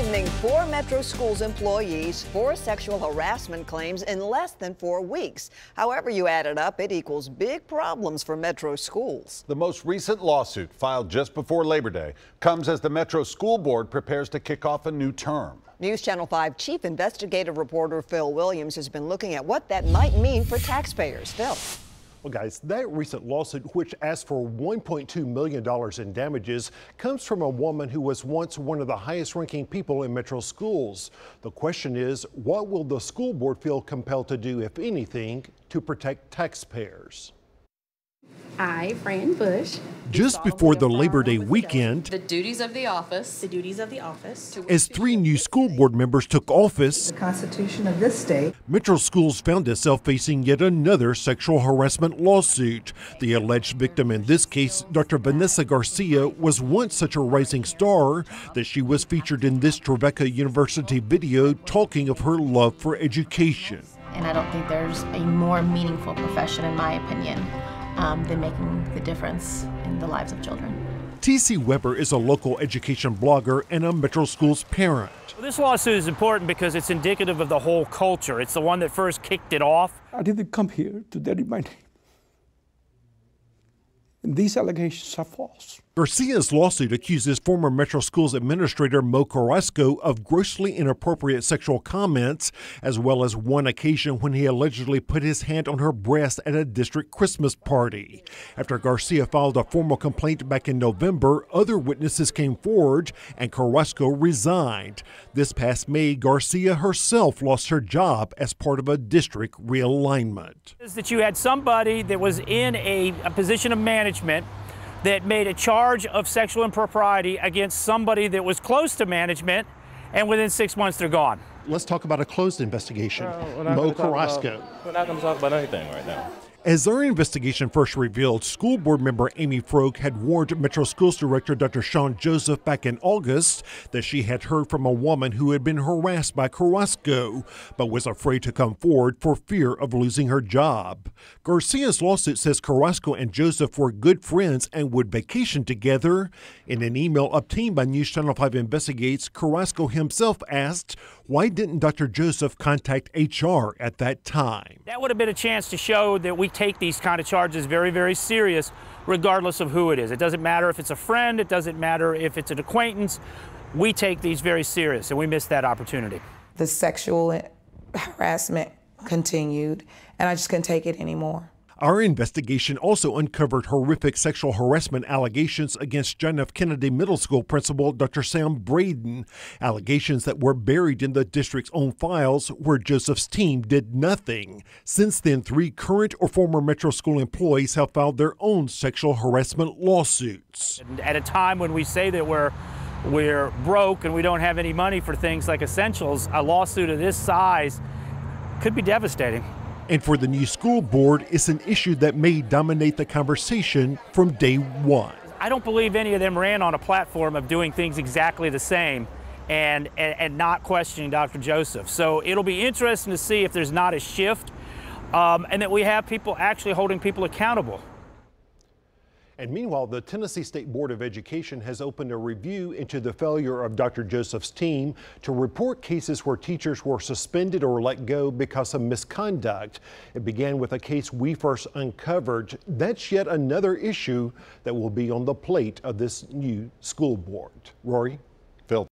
threatening 4 Metro Schools employees for sexual harassment claims in less than 4 weeks. However you add it up, it equals big problems for Metro Schools. The most recent lawsuit, filed just before Labor Day, comes as the Metro School Board prepares to kick off a new term. News Channel 5 chief investigative reporter Phil Williams has been looking at what that might mean for taxpayers. Phil. Well, guys, that recent lawsuit, which asked for $1.2 million in damages, comes from a woman who was once one of the highest-ranking people in Metro Schools. The question is, what will the school board feel compelled to do, if anything, to protect taxpayers? I, Fran Bush. Just before the Labor Day weekend, The duties of the office. as 3 new school board members took office, The Constitution of this state. Metro Schools found itself facing yet another sexual harassment lawsuit. The alleged victim in this case, Dr. Vanessa Garcia, was once such a rising star that she was featured in this Trevecca University video talking of her love for education. And I don't think there's a more meaningful profession, in my opinion, than making the difference in the lives of children. T.C. Weber is a local education blogger and a Metro Schools parent. This lawsuit is important because it's indicative of the whole culture. It's the one that first kicked it off. I didn't come here to dirty my name. And these allegations are false. Garcia's lawsuit accuses former Metro Schools administrator Mo Carrasco of grossly inappropriate sexual comments, as well as one occasion when he allegedly put his hand on her breast at a district Christmas party. After Garcia filed a formal complaint back in November, other witnesses came forward and Carrasco resigned. This past May, Garcia herself lost her job as part of a district realignment. Is that you had somebody that was in a position of management that made a charge of sexual impropriety against somebody that was close to management, and within 6 months they're gone. Let's talk about a closed investigation. Mo Carrasco. We're not going to talk about anything right now. As our investigation first revealed, school board member Amy Frog had warned Metro Schools Director Dr. Sean Joseph back in August that she had heard from a woman who had been harassed by Carrasco, but was afraid to come forward for fear of losing her job. Garcia's lawsuit says Carrasco and Joseph were good friends and would vacation together. In an email obtained by News Channel 5 Investigates, Carrasco himself asked, why didn't Dr. Joseph contact HR at that time? That would have been a chance to show that we take these kind of charges very, very serious, regardless of who it is. It doesn't matter if it's a friend, it doesn't matter if it's an acquaintance. We take these very serious, and we missed that opportunity. The sexual harassment continued, and I just couldn't take it anymore. Our investigation also uncovered horrific sexual harassment allegations against John F. Kennedy Middle School principal Dr. Sam Braden, allegations that were buried in the district's own files where Joseph's team did nothing. Since then, 3 current or former Metro School employees have filed their own sexual harassment lawsuits. At a time when we say that we're broke and we don't have any money for things like essentials, a lawsuit of this size could be devastating. And for the new school board, it's an issue that may dominate the conversation from day one. I don't believe any of them ran on a platform of doing things exactly the same and not questioning Dr. Joseph. So it'll be interesting to see if there's not a shift and that we have people actually holding people accountable. And meanwhile, the Tennessee State Board of Education has opened a review into the failure of Dr. Joseph's team to report cases where teachers were suspended or let go because of misconduct. It began with a case we first uncovered. That's yet another issue that will be on the plate of this new school board. Rory?